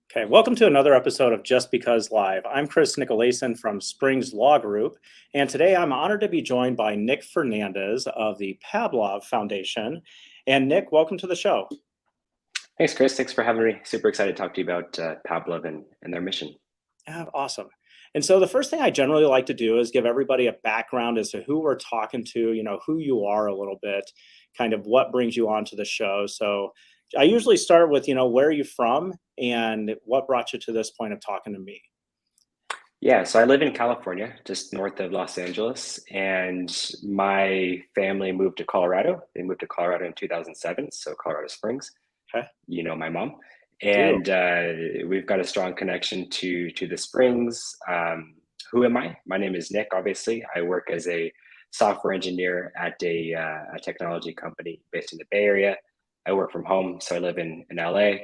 Okay, welcome to another episode of Just Because Live. I'm Chris Nicolason from Springs Law Group, and today I'm honored to be joined by Nick Fernandez of the Pablove Foundation. And Nick, welcome to the show. Thanks, Chris. Thanks for having me. Super excited to talk to you about Pablove and their mission. Awesome. And so the first thing I generally like to do is give everybody a background as to who we're talking to, who you are a little bit, kind of what brings you onto the show. So I usually start with, where are you from and what brought you to this point of talking to me? Yeah, so I live in California, just north of Los Angeles, and my family moved to Colorado. They moved to Colorado in 2007, so Colorado Springs. Okay, You know my mom, do. and we've got a strong connection to the Springs. Who am I? My name is Nick. Obviously, I work as a software engineer at a technology company based in the Bay Area. I work from home, so I live in LA.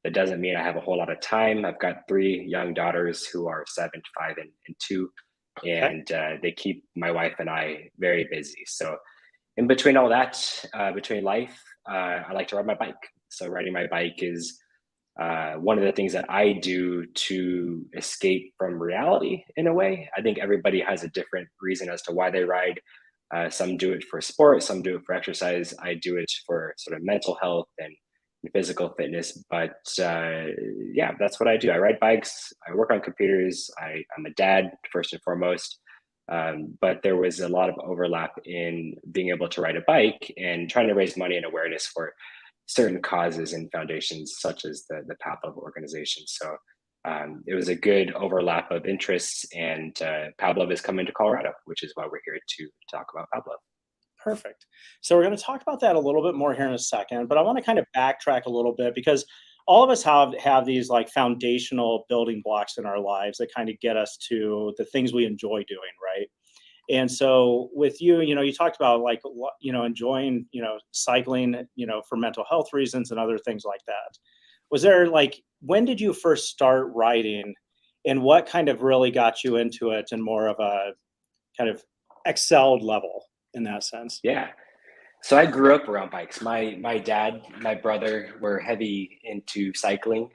That doesn't mean I have a whole lot of time. I've got three young daughters who are 7, 5, and 2, Okay. and they keep my wife and I very busy. So in between all that, between life, I like to ride my bike. So riding my bike is one of the things that I do to escape from reality in a way. I think everybody has a different reason as to why they ride. Some do it for sport, some do it for exercise. I do it for sort of mental health and physical fitness. But yeah, that's what I do. I ride bikes, I work on computers, I'm a dad, first and foremost. But there was a lot of overlap in being able to ride a bike and trying to raise money and awareness for certain causes and foundations such as the Pablove organization. So it was a good overlap of interests, and Pablove is coming to Colorado, which is why we're here to talk about Pablove. Perfect. So we're going to talk about that a little bit more here in a second, but I want to kind of backtrack a little bit because all of us have these like foundational building blocks in our lives that kind of get us to the things we enjoy doing, right? And so with you, you talked about like enjoying, cycling, for mental health reasons and other things like that. Was there like when did you first start riding and what kind of really got you into it and more of a kind of excelled level in that sense? Yeah. So I grew up around bikes. My dad, my brother were heavy into cycling.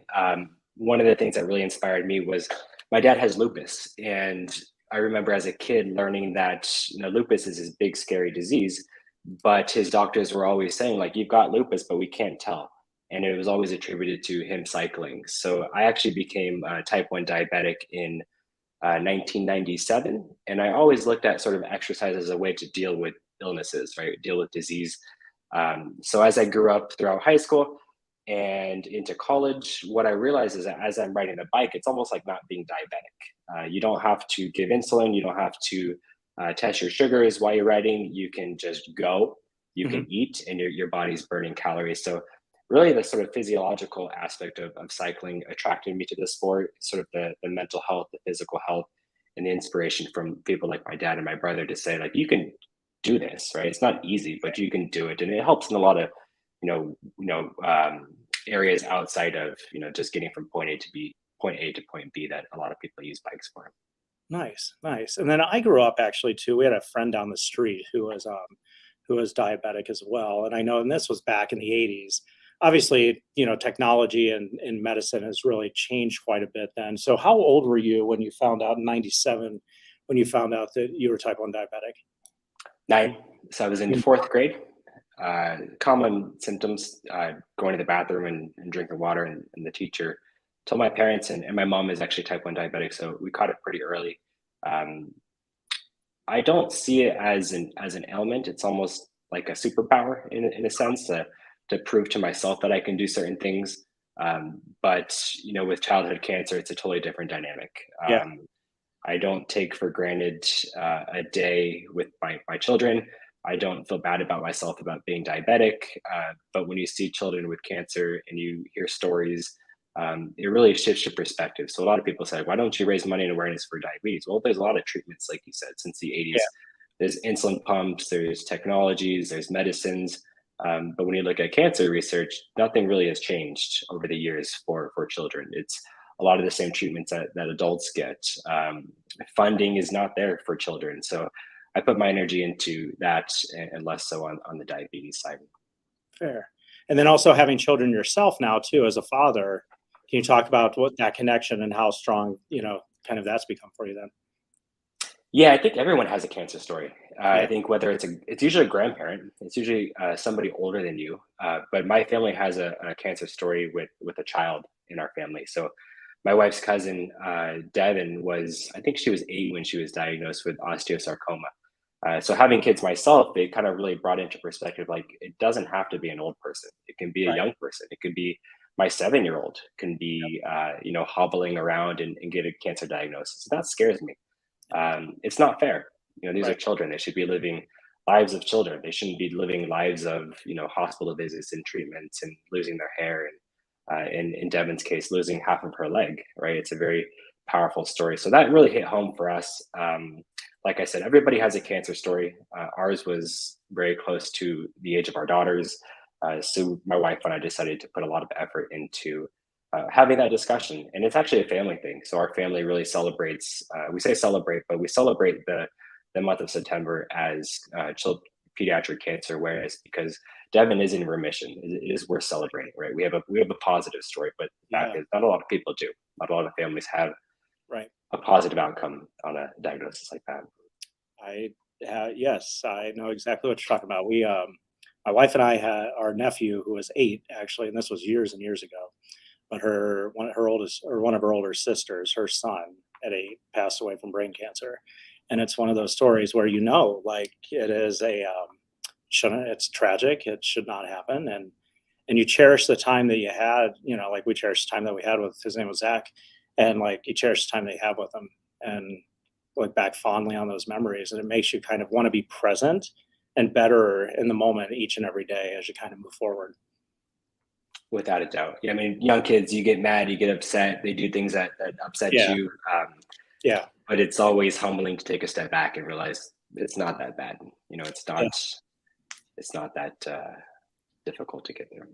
One of the things that really inspired me was my dad has lupus, and I remember as a kid learning that lupus is this big scary disease, but his doctors were always saying like you've got lupus, but we can't tell, and it was always attributed to him cycling. So I actually became type 1 diabetic in 1997. And I always looked at sort of exercise as a way to deal with illnesses, right? Deal with disease. So as I grew up throughout high school and into college, what I realized is that as I'm riding a bike, it's almost like not being diabetic. You don't have to give insulin. You don't have to test your sugars while you're riding. You can just go. You Hmm. can eat, and your body's burning calories. So really the sort of physiological aspect of cycling attracted me to the sport, sort of the mental health, the physical health, and the inspiration from people like my dad and my brother to say, like, you can do this, right? It's not easy, but you can do it. And it helps in a lot of, areas outside of, just getting from point A to point B that a lot of people use bikes for. Nice, nice. And then I grew up actually too. We had a friend down the street who was diabetic as well. And I know, and this was back in the 80s. Obviously, technology and medicine has really changed quite a bit then. So how old were you when you found out in 97 when you found out that you were type 1 diabetic? 9. So I was in Mm. fourth grade. Common symptoms, going to the bathroom and drinking water, and the teacher told my parents, and my mom is actually type 1 diabetic, so we caught it pretty early. Um, I don't see it as an ailment. It's almost like a superpower in a sense to prove to myself that I can do certain things. But with childhood cancer, it's a totally different dynamic. Yeah. I don't take for granted a day with my children. I don't feel bad about myself about being diabetic. But when you see children with cancer and you hear stories, it really shifts your perspective. So a lot of people say, why don't you raise money and awareness for diabetes? Well, there's a lot of treatments, like you said, since the Yeah. 80s. There's insulin pumps, there's technologies, there's medicines. But when you look at cancer research, nothing really has changed over the years for children. It's a lot of the same treatments that adults get. Funding is not there for children. So I put my energy into that and less so on the diabetes side. Fair. And then also having children yourself now too as a father, Can you talk about what that connection and how strong, kind of that's become for you then? Yeah, I think everyone has a cancer story. I Yeah. think whether it's usually a grandparent, it's usually somebody older than you. But my family has a cancer story with a child in our family. So my wife's cousin, Devin, I think she was 8 when she was diagnosed with osteosarcoma. So having kids myself, they kind of really brought into perspective, like it doesn't have to be an old person. It can be a Right. young person. It could be my 7-year-old can Yep. be, hobbling around and get a cancer diagnosis. So that scares me. It's not fair. These are Right. children. They should be living lives of children. They shouldn't be living lives of, hospital visits and treatments and losing their hair and, in Devin's case, losing half of her leg. Right? It's a very powerful story. So that really hit home for us. Like I said, everybody has a cancer story. Ours was very close to the age of our daughters. So my wife and I decided to put a lot of effort into having that discussion. And it's actually a family thing. So our family really celebrates, we say celebrate, but we celebrate the month of September as pediatric cancer awareness because Devin is in remission. It is worth celebrating, right? We have a positive story, but the fact Yeah. is not a lot of people do. Not a lot of families have Right. a positive outcome on a diagnosis like that. Yes, I know exactly what you're talking about. My wife and I had our nephew who was 8 actually, and this was years and years ago. But one of her older sisters, her son at 8 passed away from brain cancer, and it's one of those stories where like it is shouldn't it's tragic. It should not happen, and you cherish the time that you had. Like we cherish the time that we had with his name was Zach, and like you cherish the time that you have with him, and look back fondly on those memories, and it makes you kind of want to be present and better in the moment each and every day as you kind of move forward. Without a doubt. Yeah, I mean, young kids, you get mad, you get upset, they do things that upset Yeah, you. yeah, But it's always humbling to take a step back and realize it's not that bad. yeah. It's not that difficult to get there.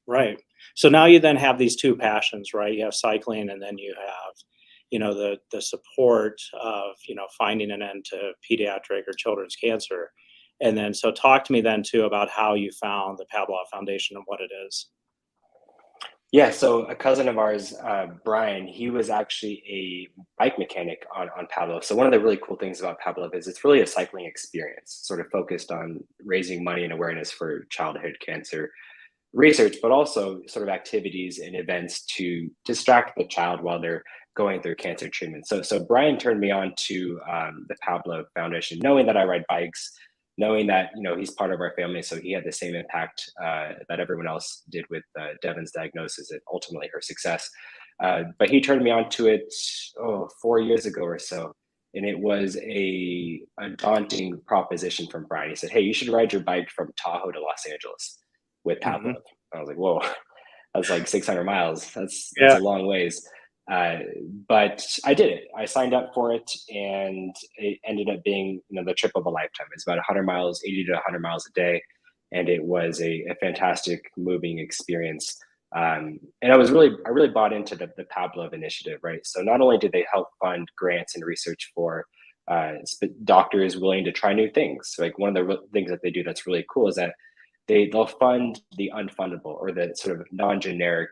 Right. So now you then have these two passions, right? You have cycling, and then you have, the support of, finding an end to pediatric or children's cancer. And then, so talk to me then too about how you found the Pablove Foundation and what it is. Yeah, so a cousin of ours, Brian, he was actually a bike mechanic on Pablove. So one of the really cool things about Pablove is it's really a cycling experience, sort of focused on raising money and awareness for childhood cancer research, but also sort of activities and events to distract the child while they're going through cancer treatment. So Brian turned me on to the Pablove Foundation, knowing that I ride bikes, knowing that he's part of our family, so he had the same impact that everyone else did with Devin's diagnosis and ultimately her success. But he turned me on to it 4 years ago or so. And it was a daunting proposition from Brian. He said, "Hey, you should ride your bike from Tahoe to Los Angeles with Hmm. Pablove." I was like, "Whoa, that's like 600 miles. That's Yeah. a long ways." Uh, but I did it. I signed up for it, and it ended up being the trip of a lifetime. It's about 100 miles, 80 to 100 miles a day, and it was a fantastic, moving experience. And I really bought into the Pablove initiative, right? So not only did they help fund grants and research for doctors willing to try new things, like one of the things that they do that's really cool is that they'll fund the unfundable or the sort of non-generic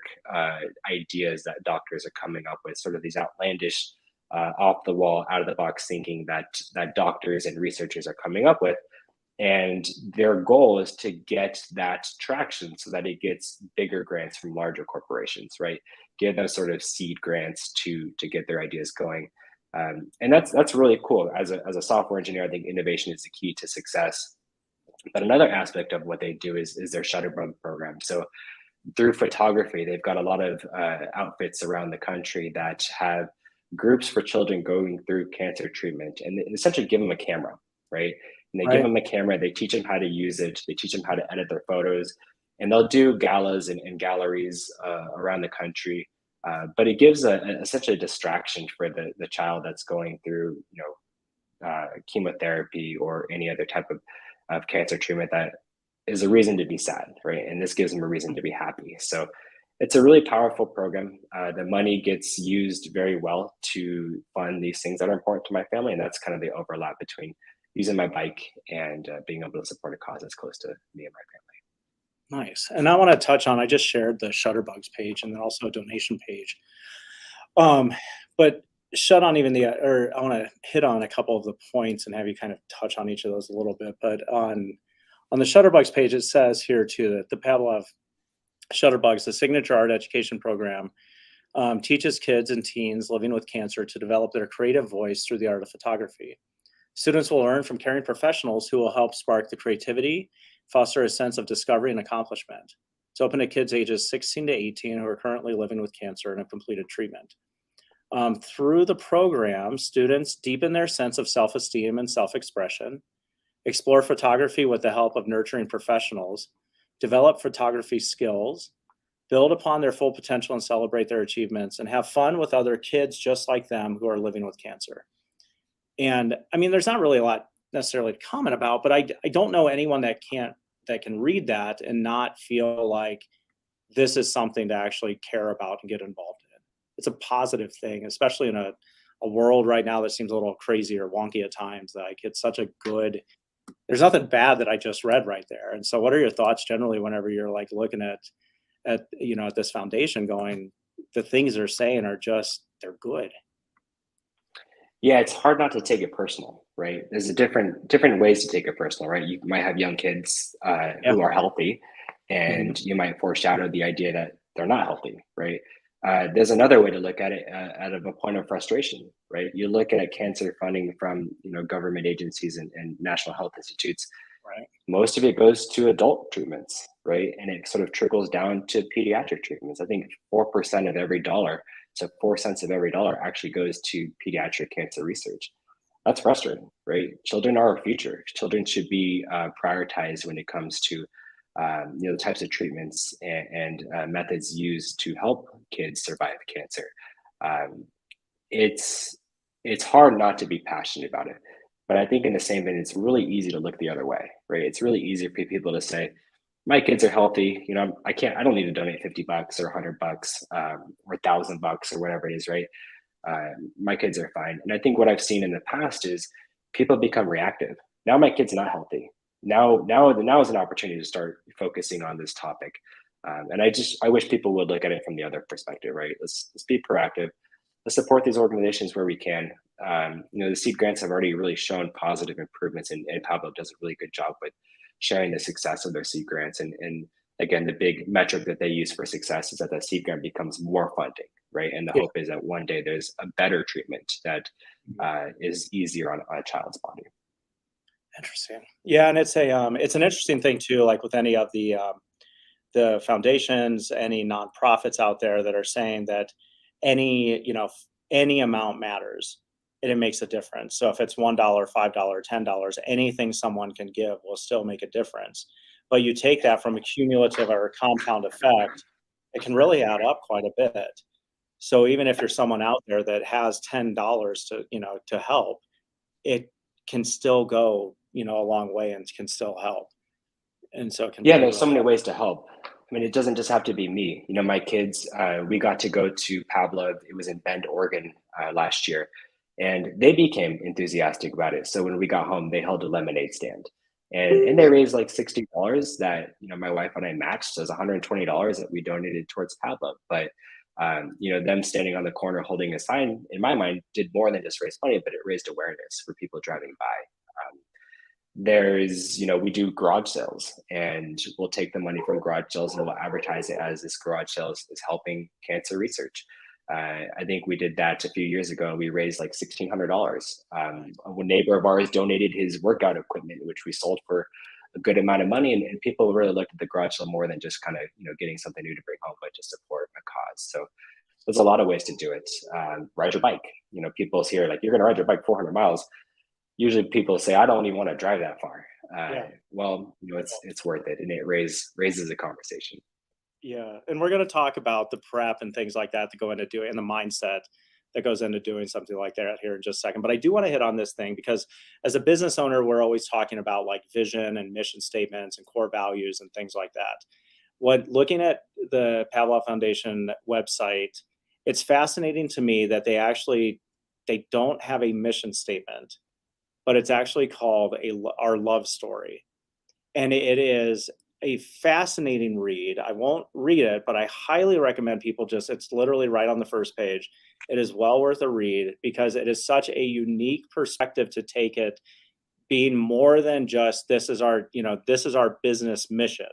ideas that doctors are coming up with, sort of these outlandish, off the wall, out of the box thinking that doctors and researchers are coming up with. And their goal is to get that traction so that it gets bigger grants from larger corporations, right? Give them sort of seed grants to get their ideas going. And that's really cool. As a software engineer, I think innovation is the key to success. But another aspect of what they do is their Shutterbug program. So through photography, they've got a lot of outfits around the country that have groups for children going through cancer treatment, and they essentially give them a camera, right? And they give Right. them a camera, they teach them how to use it, they teach them how to edit their photos, and they'll do galas and galleries around the country. But it gives essentially a distraction for the child that's going through, chemotherapy or any other type of cancer treatment that is a reason to be sad, right? And this gives them a reason to be happy. So it's a really powerful program. The money gets used very well to fund these things that are important to my family. And that's kind of the overlap between using my bike and being able to support a cause that's close to me and my family. Nice. And I want to touch on, I just shared the Shutterbugs page and then also a donation page. Um, but shut on even the, or I want to hit on a couple of the points and have you kind of touch on each of those a little bit. But on the Shutterbugs page, it says here too that the Pablove Shutterbugs, the signature art education program, teaches kids and teens living with cancer to develop their creative voice through the art of photography. Students will learn from caring professionals who will help spark the creativity, foster a sense of discovery and accomplishment. It's open to kids ages 16 to 18 who are currently living with cancer and have completed treatment. Through the program, students deepen their sense of self-esteem and self-expression, explore photography with the help of nurturing professionals, develop photography skills, build upon their full potential and celebrate their achievements, and have fun with other kids just like them who are living with cancer. And I mean, there's not really a lot necessarily to comment about, but I don't know anyone that can read that and not feel like this is something to actually care about and get involved in. It's a positive thing, especially in a world right now that seems a little crazy or wonky at times. Like it's such a good, there's nothing bad that I just read right there. And so what are your thoughts generally whenever you're like looking at at this foundation going, the things they're saying are just, they're good. Yeah, it's hard not to take it personal, right? There's a different ways to take it personal, right? You might have young kids Yeah. who are healthy, Mhm. and you might foreshadow the idea that they're not healthy, right? There's another way to look at it out of a point of frustration, right? You look at cancer funding from government agencies and national health institutes. Right. Most of it goes to adult treatments, right? And it sort of trickles down to pediatric treatments. I think 4% of every dollar, so 4 cents of every dollar actually goes to pediatric cancer research. That's frustrating, right? Children are our future. Children should be prioritized when it comes to the types of treatments and methods used to help kids survive cancer. Um, it's it's hard not to be passionate about it, but I think in the same vein, it's really easy to look the other way, right? It's really easy for people to say, "My kids are healthy. I can't. I don't need to donate $50 or $100 or $1,000 or whatever it is, right? My kids are fine." And I think what I've seen in the past is people become reactive. Now my kid's not healthy. Now is an opportunity to start focusing on this topic. And I wish people would look at it from the other perspective, right? Let's be proactive. Let's support these organizations where we can. The seed grants have already really shown positive improvements, and Pablo does a really good job with sharing the success of their seed grants. And again, the big metric that they use for success is that the seed grant becomes more funding, right? And the Yeah. hope is that one day there's a better treatment that Mhm. is easier on a child's body. Interesting. Yeah, and it's an interesting thing too, like with any of the foundations, any nonprofits out there that are saying that any amount matters and it makes a difference. So if it's $1, $5, $10, anything someone can give will still make a difference. But you take that from a cumulative or a compound effect, it can really add up quite a bit. So even if you're someone out there that has $10 to help, it can still go, a long way and can still help. And so it can Yeah, really, there's so really many help. ways to help. I mean, it doesn't just have to be me. My kids, we got to go to Pablove. It was in Bend, Oregon last year, and they became enthusiastic about it. So when we got home, they held a lemonade stand, and they raised like $60 that my wife and I matched. So it was $120 that we donated towards Pablove. But them standing on the corner holding a sign, in my mind, did more than just raise money, but it raised awareness for people driving by. Um, we do garage sales, and we'll take the money from garage sales and we'll advertise it as this garage sales is helping cancer research. I think we did that a few years ago. We raised like $1,600. A neighbor of ours donated his workout equipment, which we sold for a good amount of money, and people really looked at the garage sale more than just kind of getting something new to bring home, but to support a cause. So there's a lot of ways to do it. Ride your bike. People's here like, you're going to ride your bike 400 miles. Usually people say, I don't even want to drive that far. Yeah. Well, it's worth it, and it raises a conversation. Yeah, and we're going to talk about the prep and things like that go into doing and the mindset that goes into doing something like that here in just a second. But I do want to hit on this thing because as a business owner, we're always talking about like vision and mission statements and core values and things like that. What looking at the Pablove Foundation website, it's fascinating to me that they don't have a mission statement, but it's actually called our love story. And it is a fascinating read. I won't read it, but I highly recommend people it's literally right on the first page. It is well worth a read because it is such a unique perspective to take it, being more than just this is our business mission.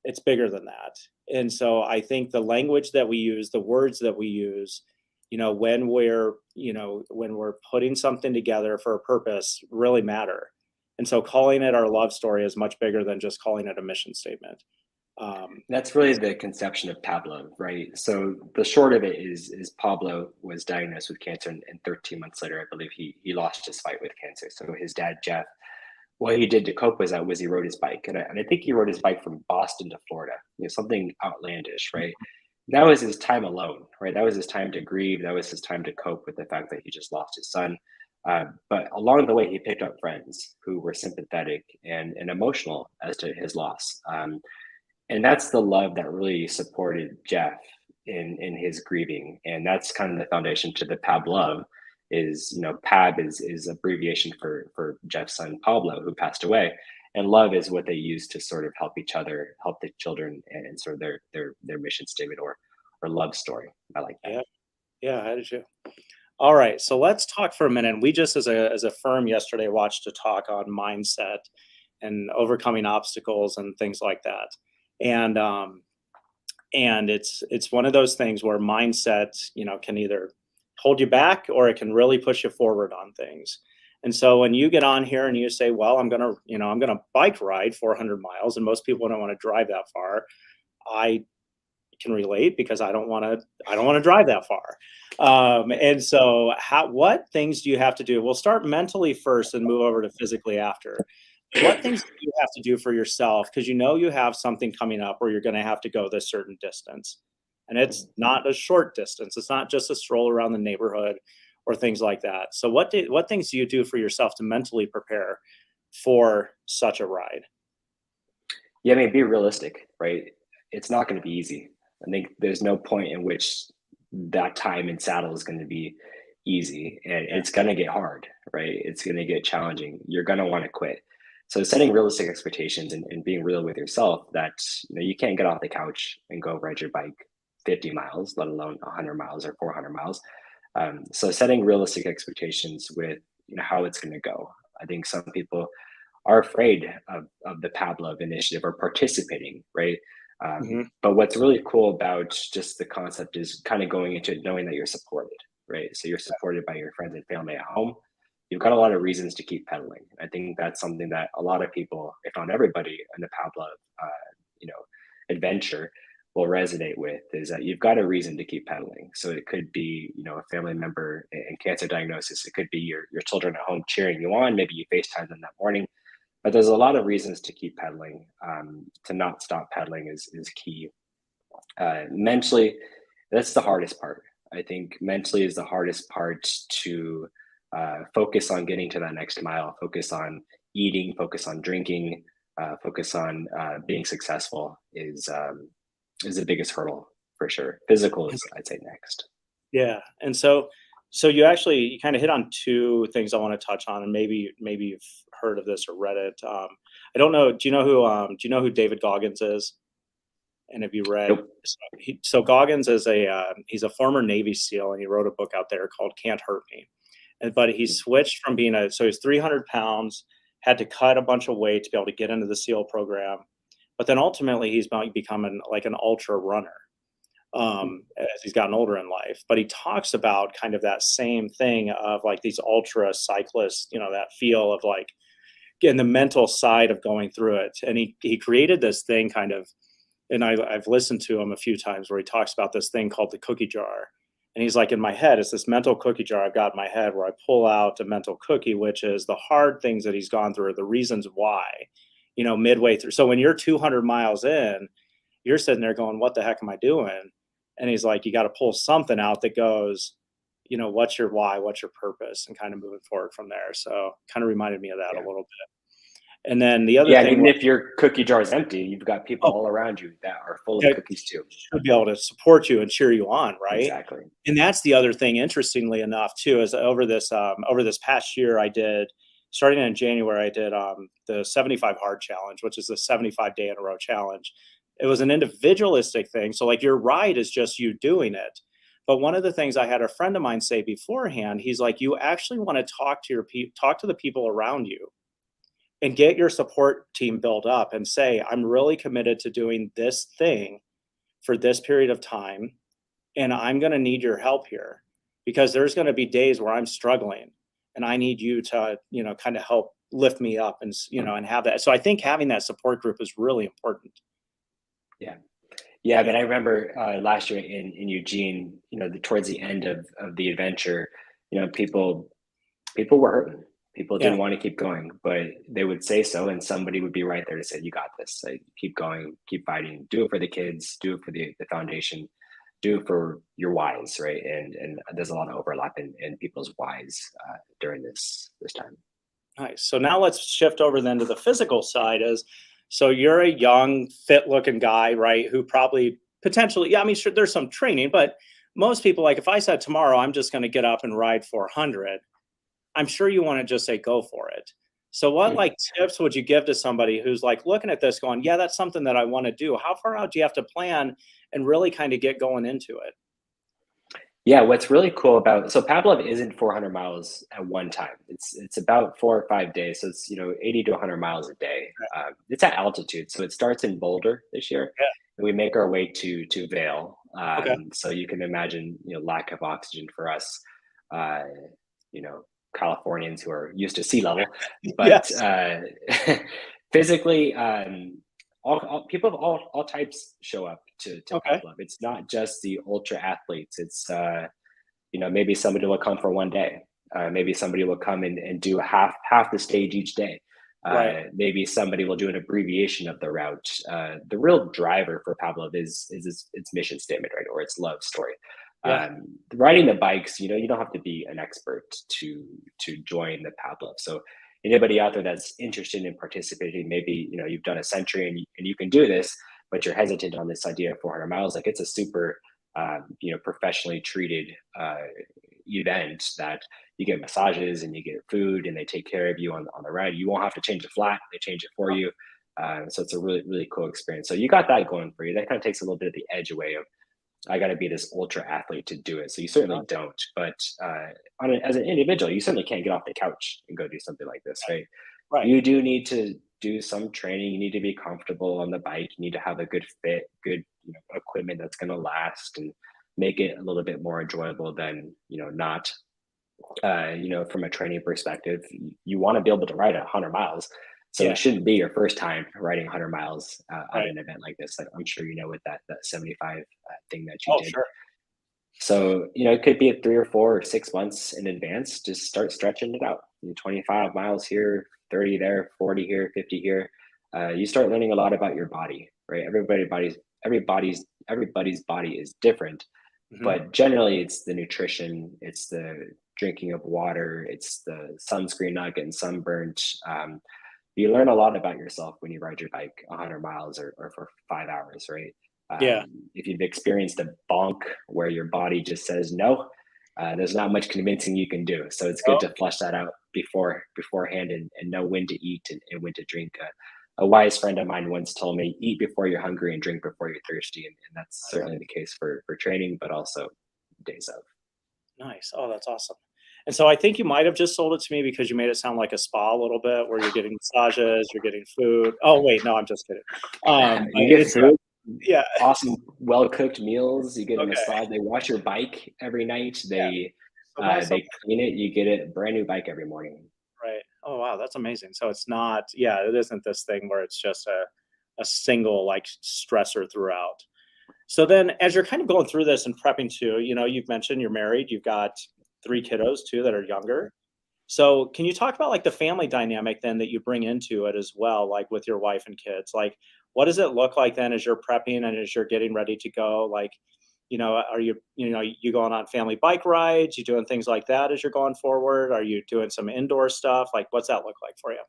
It's bigger than that. And so I think the language that we use, the words that we use, when we're putting something together for a purpose really matter. And so calling it our love story is much bigger than just calling it a mission statement. That's really the conception of Pablove, right? So the short of it is Pablo was diagnosed with cancer, and 13 months later, I believe he lost his fight with cancer. So his dad, Jeff, what he did to cope with that was he rode his bike, and I think he rode his bike from Boston to Florida, something outlandish, right? That was his time alone, right? That was his time to grieve. That was his time to cope with the fact that he just lost his son. But along the way, he picked up friends who were sympathetic and emotional as to his loss. And that's the love that really supported Jeff in his grieving. And that's kind of the foundation to the Pablove is, Pab is abbreviation for Jeff's son, Pablo, who passed away. And love is what they use to sort of help each other, help the children, and sort of their mission statement or love story. I like that. Yeah, yeah, how did you? All right, so let's talk for a minute. We just, as a firm yesterday, watched a talk on mindset and overcoming obstacles and things like that. And it's one of those things where mindset, can either hold you back or it can really push you forward on things. And so when you get on here and you say, well, I'm going to bike ride 400 miles, and most people don't want to drive that far. I can relate because I don't want to drive that far. And so what things do you have to do? We'll start mentally first and move over to physically after. What things do you have to do for yourself? Because you have something coming up where you're going to have to go this certain distance. And it's not a short distance. It's not just a stroll around the neighborhood or things like that. So what things do you do for yourself to mentally prepare for such a ride? Yeah, I mean, be realistic, right? It's not going to be easy. I think there's no point in which that time in saddle is going to be easy, and it's going to get hard, right? It's going to get challenging. You're going to want to quit. So setting realistic expectations and being real with yourself that you can't get off the couch and go ride your bike 50 miles, let alone 100 miles or 400 miles. So setting realistic expectations with how it's going to go. I think some people are afraid of the Pablove initiative or participating, right? But what's really cool about just the concept is kind of going into it knowing that you're supported, right? So you're supported by your friends and family at home. You've got a lot of reasons to keep pedaling. I think that's something that a lot of people, if not everybody, in the Pablove, adventure will resonate with is that you've got a reason to keep pedaling. So it could be, a family member in cancer diagnosis. It could be your children at home cheering you on. Maybe you FaceTime them that morning. But there's a lot of reasons to keep pedaling. To not stop pedaling is key. Mentally, that's the hardest part. I think mentally is the hardest part to focus on getting to that next mile, focus on eating, focus on drinking, focus on being successful is the biggest hurdle for sure. Physical is, I'd say, next. Yeah. And so you kind of hit on two things I want to touch on, and maybe you've heard of this or read it. I don't know. Do you know who David Goggins is? And have you read? Nope. So Goggins is he's a former Navy SEAL, and he wrote a book out there called Can't Hurt Me. But he switched from so he's 300 pounds, had to cut a bunch of weight to be able to get into the SEAL program. But then ultimately he's become an ultra runner as he's gotten older in life. But he talks about kind of that same thing of these ultra cyclists, that feel of getting the mental side of going through it. And he created this thing kind of, and I've listened to him a few times where he talks about this thing called the cookie jar. And he's like, in my head, it's this mental cookie jar I've got in my head where I pull out a mental cookie, which is the hard things that he's gone through, the reasons why, midway through. So when you're 200 miles in, you're sitting there going, what the heck am I doing? And he's like, you got to pull something out that goes, what's your why, what's your purpose, and kind of moving forward from there. So kind of reminded me of that a little bit. And then the other thing, even if your cookie jar is empty, you've got people all around you that are full of cookies too. Should be able to support you and cheer you on, right? Exactly. And that's the other thing, interestingly enough, too, is over this past year, I did starting in January, I did the 75 hard challenge, which is the 75 day in a row challenge. It was an individualistic thing. So like your ride is just you doing it. But one of the things I had a friend of mine say beforehand, he's like, you actually want to talk to talk to the people around you and get your support team built up and say, I'm really committed to doing this thing for this period of time. And I'm going to need your help here because there's going to be days where I'm struggling and I need you to, kind of help lift me up and, and have that. So I think having that support group is really important. Yeah. Yeah. I mean, I remember last year in Eugene, towards the end of the adventure, people were hurting. People Yeah. didn't want to keep going, but they would say so, and somebody would be right there to say, "You got this. Like, keep going, keep fighting. Do it for the kids. Do it for the foundation. Do it for your whys." Right? And there's a lot of overlap in people's whys during this time. Nice. So now let's shift over then to the physical side so you're a young, fit looking guy, right? Who probably potentially, yeah, I mean, sure, there's some training, but most people, like if I said tomorrow, I'm just going to get up and ride 400, I'm sure you want to just say, go for it. So what like tips would you give to somebody who's like looking at this going, yeah, that's something that I want to do. How far out do you have to plan and really kind of get going into it? Yeah, what's really cool about so Pablove isn't 400 miles at one time. It's about 4 or 5 days. So it's 80 to 100 miles a day. It's at altitude, so it starts in Boulder this year, Yeah. and we make our way to Vail. Okay. So you can imagine lack of oxygen for us, uh, you know Californians who are used to sea level, but Yes. physically, all people of all types show up to Okay. Pablove. It's not just the ultra athletes. It's maybe somebody will come for one day. Maybe somebody will come and do half the stage each day. Right. Maybe somebody will do an abbreviation of the route. The real driver for Pablove is its mission statement, right, or its love story. Yeah. Riding the bikes, you don't have to be an expert to join the Pablove. So anybody out there that's interested in participating, maybe you've done a century and you can do this, but you're hesitant on this idea of 400 miles. Like, it's a super professionally treated event that you get massages and you get food and they take care of you on the ride. You won't have to change the flat; they change it for you. So it's a really, really cool experience. So you got that going for you. That kind of takes a little bit of the edge away of, I got to be this ultra athlete to do it. So you certainly don't. But as an individual, you certainly can't get off the couch and go do something like this, right? Right. You do need to do some training. You need to be comfortable on the bike. You need to have a good fit, good equipment that's going to last and make it a little bit more enjoyable than not. From a training perspective, you want to be able to ride 100 miles. So Yeah. it shouldn't be your first time riding 100 miles at Right. an event like this. Like, I'm sure with that 75 thing that you Oh, did. sure. So it could be at 3 or 4 or 6 months in advance. Just start stretching it out. 25 miles here, 30 there, 40 here, 50 here. You start learning a lot about your body, right? Everybody's body is different, Hmm. but generally it's the nutrition, it's the drinking of water, it's the sunscreen, not getting sunburnt. You learn a lot about yourself when you ride your bike 100 miles or for 5 hours, right? Yeah. If you've experienced a bonk where your body just says no, there's not much convincing you can do. So it's good Oh, to flush that out beforehand and know when to eat and when to drink. A wise friend of mine once told me, eat before you're hungry and drink before you're thirsty. And that's nice. certainly the case for training, but also days of. Nice. Oh, that's awesome. And so I think you might have just sold it to me because you made it sound like a spa a little bit, where you're getting massages, you're getting food. Oh, wait, no, I'm just kidding. But You get it's food, yeah. awesome, well cooked meals. You get a Okay. massage. They wash your bike every night. Yeah. So now some They clean it. You get a brand new bike every morning. right. Oh, wow, that's amazing. So it's not, yeah, it isn't this thing where it's just a single like stressor throughout. So then as you're kind of going through this and prepping too, you've mentioned you're married, you've got 3 kiddos too that are younger. So can you talk about like the family dynamic then that you bring into it as well, like with your wife and kids? Like, what does it look like then as you're prepping and as you're getting ready to go? Like, are you going on family bike rides? You doing things like that as you're going forward? Are you doing some indoor stuff? Like, what's that look like for you?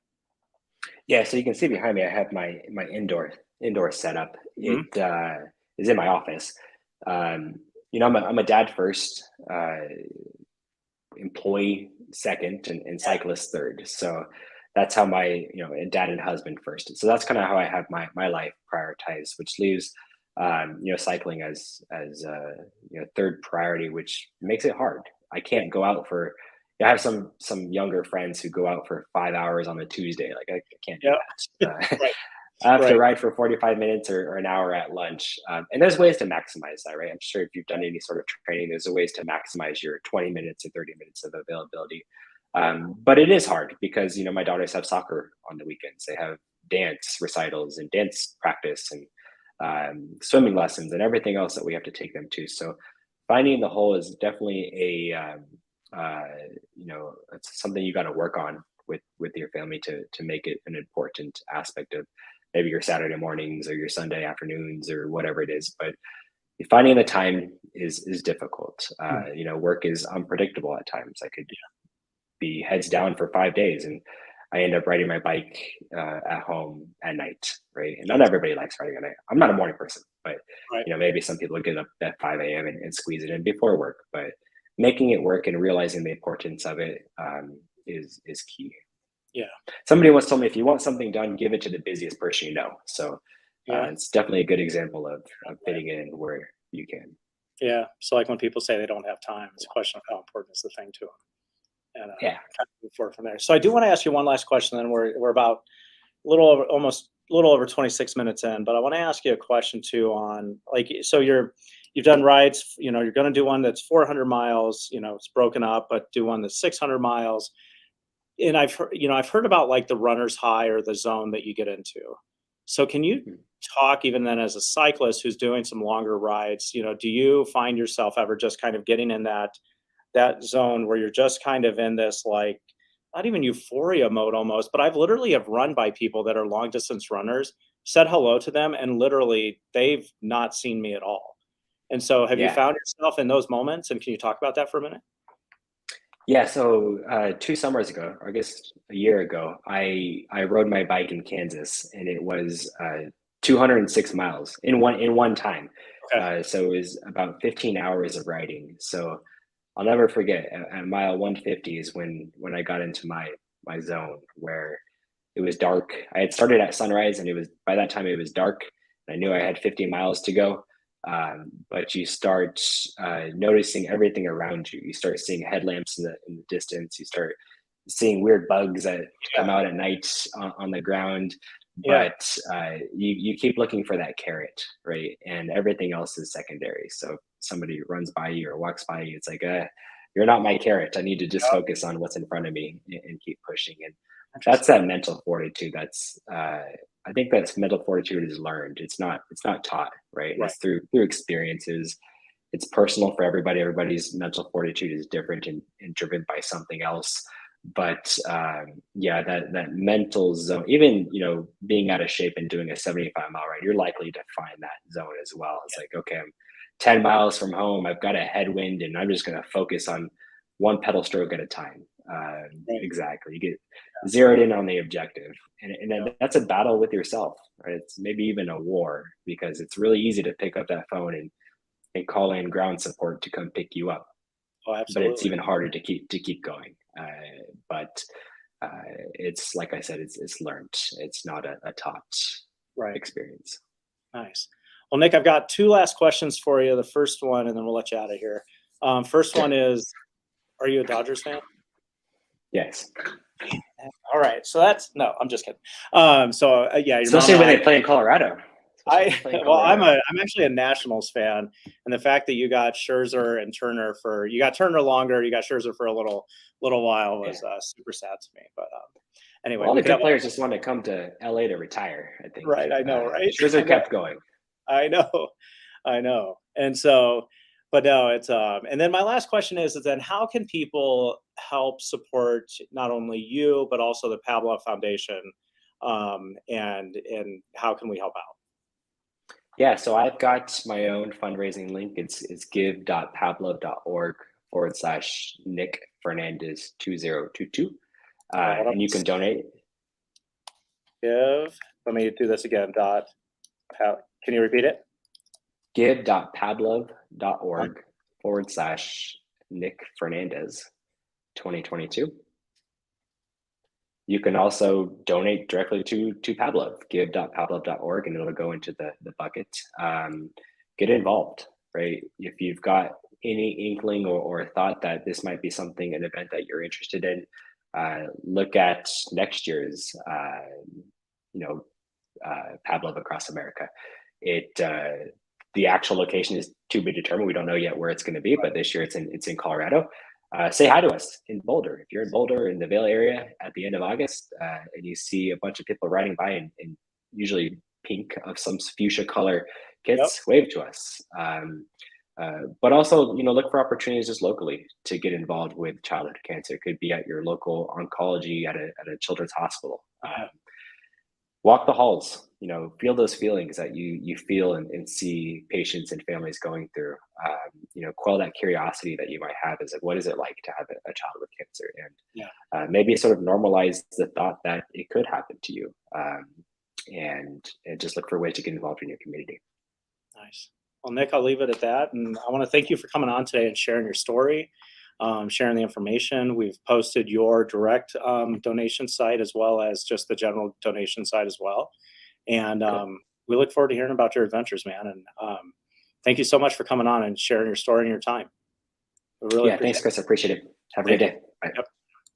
Yeah, so you can see behind me, I have my indoor setup. Mhm. It is in my office. I'm a dad first. employee second and cyclist third. So that's how my, and dad and husband first. So that's kind of how I have my life prioritized, which leaves, cycling as third priority, which makes it hard. I can't go out for, I have some younger friends who go out for 5 hours on a Tuesday. Like I can't do that. Right. I have to Right. ride for 45 minutes or an hour at lunch. And there's ways to maximize that, right? I'm sure if you've done any sort of training, there's ways to maximize your 20 minutes or 30 minutes of availability. But it is hard because, my daughters have soccer on the weekends. They have dance recitals and dance practice and swimming lessons and everything else that we have to take them to. So finding the whole is definitely it's something you got to work on with your family to make it an important aspect of maybe your Saturday mornings or your Sunday afternoons or whatever it is. But finding the time is difficult. Work is unpredictable at times. I could be heads down for 5 days and I end up riding my bike at home at night, right? And not everybody likes riding at night. I'm not a morning person, but Right. maybe some people get up at 5 a.m. and squeeze it in before work. But making it work and realizing the importance of it is key. Yeah. Somebody once told me, if you want something done, give it to the busiest person you know. So Yeah. it's definitely a good example of fitting in where you can. Yeah. So like when people say they don't have time, it's a question of how important is the thing to them. And Yeah. kind of move forward from there. So I do want to ask you one last question. Then we're about almost a little over 26 minutes in, but I want to ask you a question too on so you've done rides, you're going to do one that's 400 miles, it's broken up, but do one that's 600 miles. And I've heard about like the runner's high or the zone that you get into. So can you talk even then as a cyclist who's doing some longer rides, do you find yourself ever just kind of getting in that zone where you're just kind of in this, like, not even euphoria mode almost, but I've literally have run by people that are long distance runners, said hello to them, and literally they've not seen me at all. And so have you Yeah. found yourself in those moments? And can you talk about that for a minute? Yeah. So 2 summers ago, or I guess a year ago, I rode my bike in Kansas, and it was 206 miles in one time. Okay. So it was about 15 hours of riding. So I'll never forget at mile 150 is when I got into my zone where it was dark. I had started at sunrise, and it was by that time it was dark. I knew I had 50 miles to go. But you start noticing everything around you. You start seeing headlamps in the distance. You start seeing weird bugs that come out at night on the ground. Yeah. But you keep looking for that carrot, right? And everything else is secondary. So if somebody runs by you or walks by you, it's like, you're not my carrot. I need to just focus on what's in front of me and keep pushing. And that's that mental fortitude. That's I think that's mental fortitude is learned. It's not taught, right? Right. It's through experiences. It's personal for everybody. Everybody's mental fortitude is different and driven by something else. But that mental zone, even being out of shape and doing a 75-mile ride, you're likely to find that zone as well. It's like, okay, I'm 10 miles from home. I've got a headwind, and I'm just going to focus on one pedal stroke at a time. Exactly. You get zeroed in on the objective, and then that's a battle with yourself, right? It's maybe even a war, because it's really easy to pick up that phone and call in ground support to come pick you up. Oh, But absolutely. it's even harder to keep going. But it's like I said, it's learned. It's not a taught Right. experience. Nice. Well, Nick, I've got two last questions for you. The first one, and then we'll let you out of here. First one is, are you a Dodgers fan? Yes. All right. So no, I'm just kidding. Yeah, your Especially mom when and they play in Colorado. I'm actually a Nationals fan, and the fact that you got Scherzer and Turner you got Turner longer, you got Scherzer for a little while was super sad to me. But anyway, All the good players just want to come to LA to retire, I think. Right, I know, right? Scherzer kept going. I know. And so, but no, it's and then my last question is then how can people help support not only you but also the Pablove Foundation, and how can we help out? Yeah, so I've got my own fundraising link. It's give.pablove.org/Nick Fernandez 2022. And you can donate. Let me do this again. Can you repeat it? Give.pablove.org/Nick Fernandez 2022. You can also donate directly to Pablove, give.pablove.org, and it'll go into the bucket. Get involved, right? If you've got any inkling or thought that this might be something, an event that you're interested in, look at next year's, Pablove Across America. The actual location is to be determined. We don't know yet where it's going to be, but this year it's in Colorado. Say hi to us in Boulder. If you're in Boulder, in the Vail area at the end of August, and you see a bunch of people riding by in usually pink of some fuchsia color kits, wave to us. But also, look for opportunities just locally to get involved with childhood cancer. It could be at your local oncology at a children's hospital. Walk the halls, feel those feelings that you feel and see patients and families going through. Quell that curiosity that you might have is like, what is it like to have a child with cancer? And maybe sort of normalize the thought that it could happen to you, and just look for ways to get involved in your community. Nice. Well, Nick, I'll leave it at that. And I want to thank you for coming on today and sharing your story, sharing the information. We've posted your direct donation site as well as just the general donation site as well. And we look forward to hearing about your adventures, man. And thank you so much for coming on and sharing your story and your time. We really appreciate thanks, Chris. I appreciate it. Have a good day. Bye. Yep.